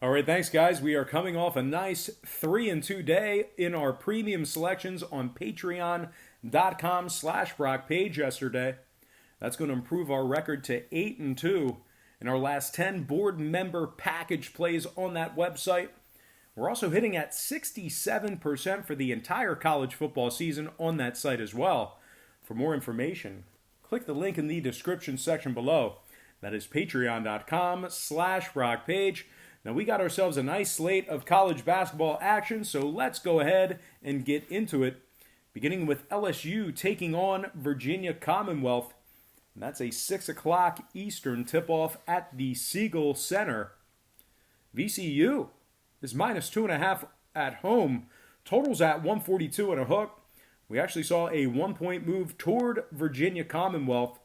All right, thanks, guys. We are coming off a nice 3-2 day in our premium selections on patreon.com/Brock Page yesterday. That's going to improve our record to 8-2 in our last 10 board member package plays on that website. We're also hitting at 67% for the entire college football season on that site as well. For more information, click the link in the description section below. That is patreon.com/Brock Page. Now, we got ourselves a nice slate of college basketball action, so let's go ahead and get into it. Beginning with LSU taking on Virginia Commonwealth. And that's a 6 o'clock Eastern tip-off at the Siegel Center. VCU is minus 2.5 at home. Total's at 142 and a hook. We actually saw a 1-point move toward Virginia Commonwealth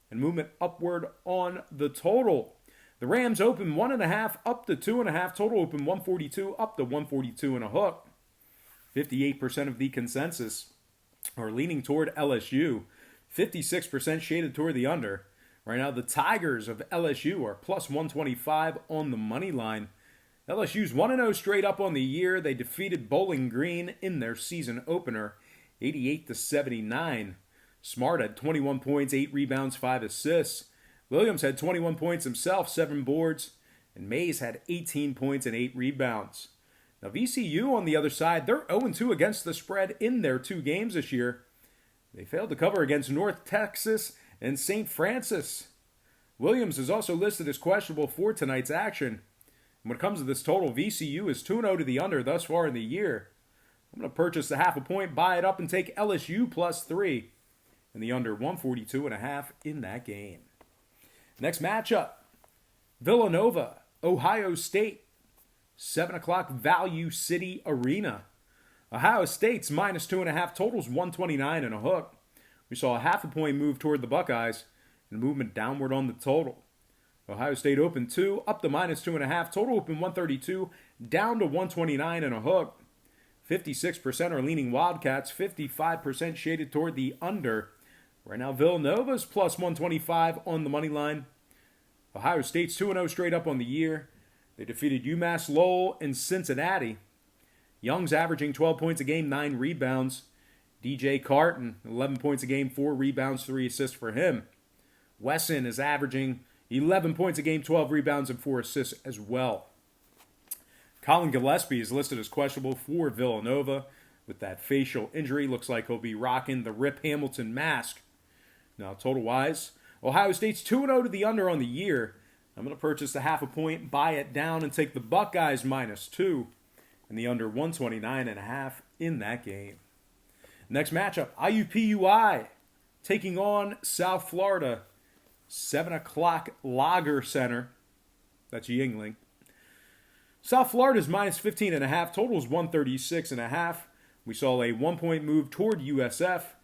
and movement upward on the total. The Rams open 1.5 up to 2.5. Total open 142 up to 142 and a hook. 58% of the consensus are leaning toward LSU. 56% shaded toward the under. Right now, the Tigers of LSU are plus 125 on the money line. LSU's 1-0 straight up on the year. They defeated Bowling Green in their season opener, 88-79. Smart had 21 points, 8 rebounds, 5 assists. Williams had 21 points himself, 7 boards, and Mays had 18 points and 8 rebounds. Now VCU on the other side, they're 0-2 against the spread in their 2 games this year. They failed to cover against North Texas and St. Francis. Williams is also listed as questionable for tonight's action. And when it comes to this total, VCU is 2-0 to the under thus far in the year. I'm going to purchase the 0.5 point, buy it up, and take LSU plus 3 and the under 142.5 in that game. Next matchup, Villanova, Ohio State, 7 o'clock Value City Arena. Ohio State's minus 2.5, totals 129 and a hook. We saw a 0.5 point move toward the Buckeyes and movement downward on the total. Ohio State opened 2, up to minus 2.5, total open 132, down to 129 and a hook. 56% are leaning Wildcats, 55% shaded toward the under. Right now, Villanova's plus 125 on the money line. Ohio State's 2-0 straight up on the year. They defeated UMass Lowell and Cincinnati. Young's averaging 12 points a game, 9 rebounds. DJ Carton, 11 points a game, 4 rebounds, 3 assists for him. Wesson is averaging 11 points a game, 12 rebounds, and 4 assists as well. Colin Gillespie is listed as questionable for Villanova. With that facial injury, looks like he'll be rocking the Rip Hamilton mask. Now, total-wise, Ohio State's 2-0 to the under on the year. I'm going to purchase the 0.5 point, buy it down, and take the Buckeyes minus 2 and the under 129.5 in that game. Next matchup, IUPUI taking on South Florida. 7 o'clock Lager Center. That's Yingling. South Florida's minus 15.5. Total's 136.5. We saw a 1-point move toward USF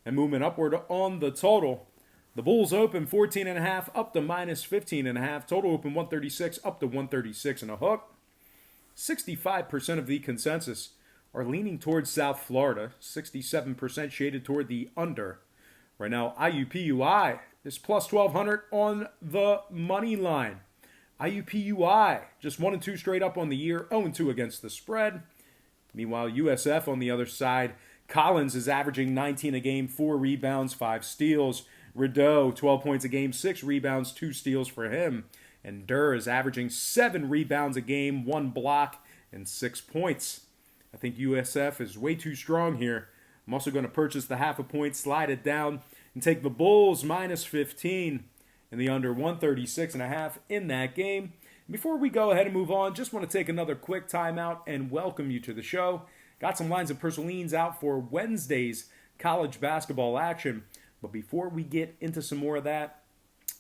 and movement upward on the total. The Bulls open 14.5 up to minus 15.5. Total open 136 up to 136 and a hook. 65% of the consensus are leaning towards South Florida. 67% shaded toward the under. Right now, IUPUI is plus 1,200 on the money line. IUPUI just 1-2 straight up on the year, 0-2 against the spread. Meanwhile, USF on the other side, Collins is averaging 19 a game, 4 rebounds, 5 steals. Rideau, 12 points a game, 6 rebounds, 2 steals for him. And Durr is averaging 7 rebounds a game, 1 block, and 6 points. I think USF is way too strong here. I'm also going to purchase the 0.5 point, slide it down, and take the Bulls minus 15 and the under 136.5 in that game. Before we go ahead and move on, just want to take another quick timeout and welcome you to the show. Got some lines of Purslines out for Wednesday's college basketball action. But before we get into some more of that,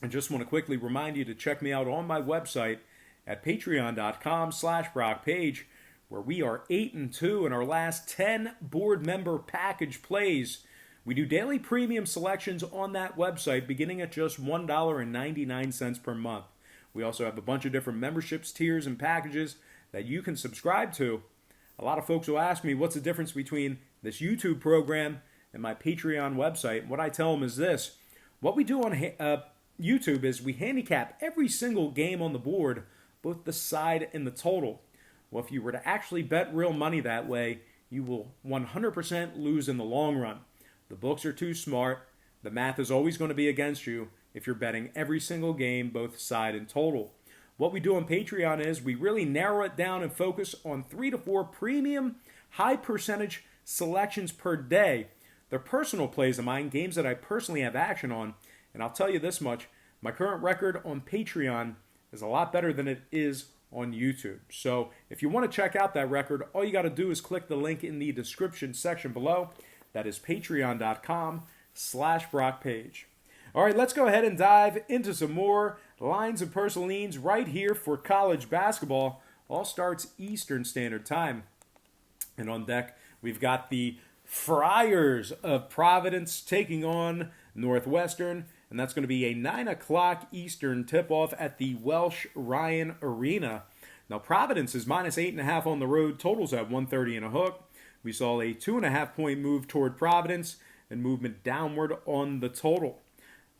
I just want to quickly remind you to check me out on my website at patreon.com/Brock Page, where we are 8-2 in our last 10 board member package plays. We do daily premium selections on that website beginning at just $1.99 per month. We also have a bunch of different memberships, tiers, and packages that you can subscribe to. A lot of folks will ask me what's the difference between this YouTube program and my Patreon website. What I tell them is this. What we do on YouTube is we handicap every single game on the board both the side and the total. Well, if you were to actually bet real money that way, you will 100% lose in the long run. The books are too smart. The math is always going to be against you if you're betting every single game, both side and total. What we do on Patreon is we really narrow it down and focus on 3 to 4 premium, high percentage selections per day. They're personal plays of mine, games that I personally have action on. And I'll tell you this much, my current record on Patreon is a lot better than it is on YouTube. So if you want to check out that record, all you got to do is click the link in the description section below. That is patreon.com/BrockPage. All right, let's go ahead and dive into some more lines and personal leans right here for college basketball. All starts Eastern Standard Time. And on deck, we've got the Friars of Providence taking on Northwestern. And that's going to be a 9 o'clock Eastern tip-off at the Welsh Ryan Arena. Now, Providence is minus 8.5 on the road. Totals at 130 and a hook. We saw a 2.5-point move toward Providence and movement downward on the total.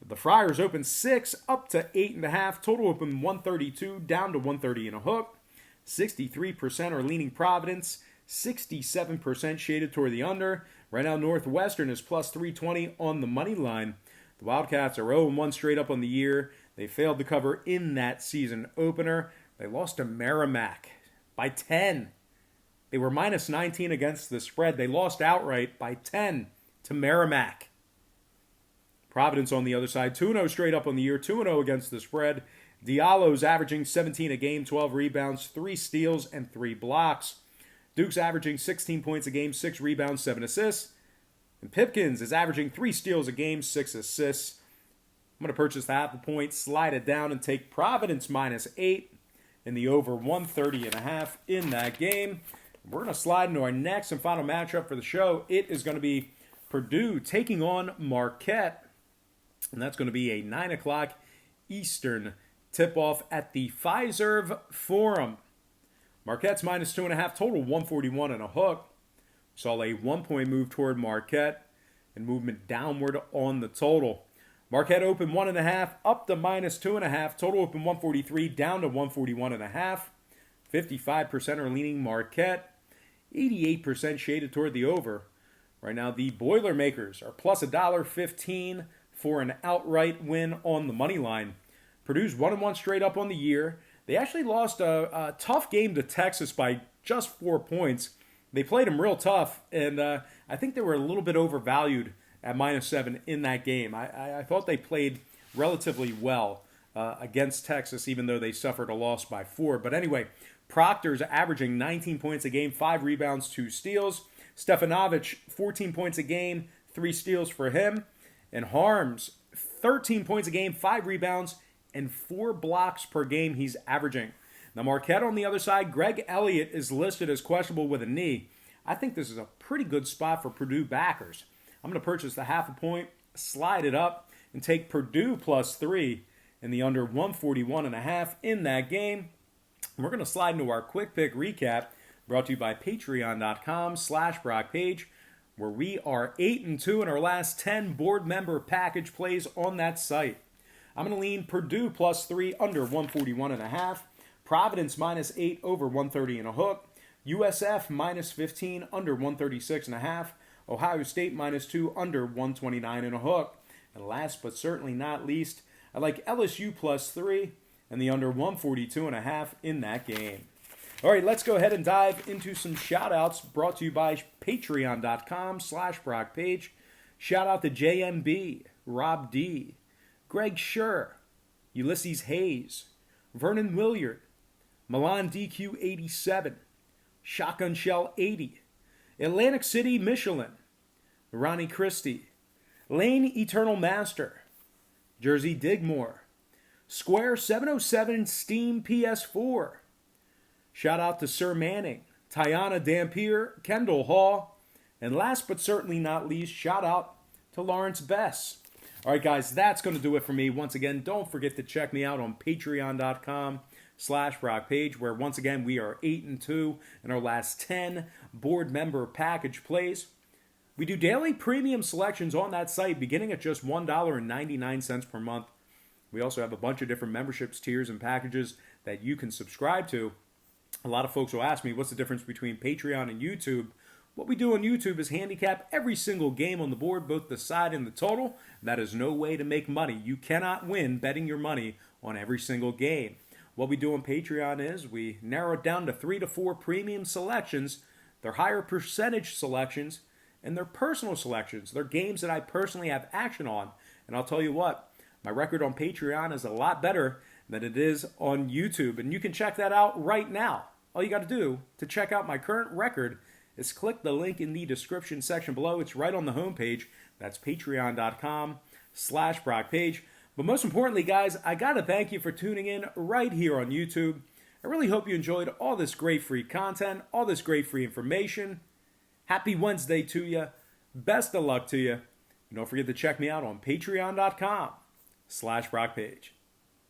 The Friars opened 6 up to 8.5. Total opened 132 down to 130 and a hook. 63% are leaning Providence. 67% shaded toward the under. Right now, Northwestern is plus 320 on the money line. The Wildcats are 0-1 straight up on the year. They failed to cover in that season opener. They lost to Merrimack by 10. They were minus 19 against the spread. They lost outright by 10 to Merrimack. Providence on the other side, 2-0 straight up on the year, 2-0 against the spread. Diallo's averaging 17 a game, 12 rebounds, 3 steals, and 3 blocks. Duke's averaging 16 points a game, 6 rebounds, 7 assists. And Pipkins is averaging 3 steals a game, 6 assists. I'm going to purchase the half a point, slide it down, and take Providence minus 8 in the over 130.5 in that game. We're going to slide into our next and final matchup for the show. It is going to be Purdue taking on Marquette. And that's going to be a 9 o'clock Eastern tip-off at the Fiserv Forum. Marquette's minus 2.5, total 141 and a hook. Saw a 1-point move toward Marquette and movement downward on the total. Marquette opened 1.5 up to minus 2.5. Total opened 143 down to 141.5. 55% are leaning Marquette. 88% shaded toward the over. Right now, the Boilermakers are plus $1.15 for an outright win on the money line. Purdue's 1-1 straight up on the year. They actually lost a tough game to Texas by just 4 points. They played them real tough, and I think they were a little bit overvalued at minus 7 in that game. I thought they played relatively well against Texas, even though they suffered a loss by 4. But anyway, Proctor's averaging 19 points a game, 5 rebounds, 2 steals. Stefanovic, 14 points a game, 3 steals for him. And Harms, 13 points a game, 5 rebounds, and 4 blocks per game he's averaging. Now Marquette on the other side, Greg Elliott is listed as questionable with a knee. I think this is a pretty good spot for Purdue backers. I'm going to purchase the half a point, slide it up, and take Purdue plus 3 in the under 141.5 in that game. And we're going to slide into our quick pick recap brought to you by patreon.com/BrockPage, where we are 8-2 in our last 10 board member package plays on that site. I'm going to lean Purdue plus 3 under 141.5. Providence minus 8 over 130 and a hook. USF minus 15 under 136.5. Ohio State minus 2 under 129 and a hook. And last but certainly not least, I like LSU plus 3 and the under 142.5 in that game. All right, let's go ahead and dive into some shout-outs brought to you by patreon.com/BrockPage. Shout out to JMB, Rob D, Greg Schur, Ulysses Hayes, Vernon Williard, Milan DQ87, Shotgun Shell 80, Atlantic City Michelin, Ronnie Christie, Lane Eternal Master, Jersey Digmore, Square 707 Steam PS4. Shout out to Sir Manning, Tiana Dampier, Kendall Hall, and last but certainly not least, shout out to Lawrence Bess. All right, guys, that's going to do it for me. Once again, don't forget to check me out on patreon.com/BrockPage, where once again we are 8-2 in our last 10 board member package plays. We do daily premium selections on that site beginning at just $1.99 per month. We also have a bunch of different memberships, tiers, and packages that you can subscribe to. A lot of folks will ask me, what's the difference between Patreon and YouTube? What we do on YouTube is handicap every single game on the board, both the side and the total. That is no way to make money. You cannot win betting your money on every single game. What we do on Patreon is we narrow it down to 3 to 4 premium selections. They're higher percentage selections, and they're personal selections. They're games that I personally have action on. And I'll tell you what, my record on Patreon is a lot better than it is on YouTube. And you can check that out right now. All you got to do to check out my current record is click the link in the description section below. It's right on the homepage. That's patreon.com/BrockPage. But most importantly, guys, I got to thank you for tuning in right here on YouTube. I really hope you enjoyed all this great free content, all this great free information. Happy Wednesday to you. Best of luck to you. And don't forget to check me out on patreon.com/BrockPage.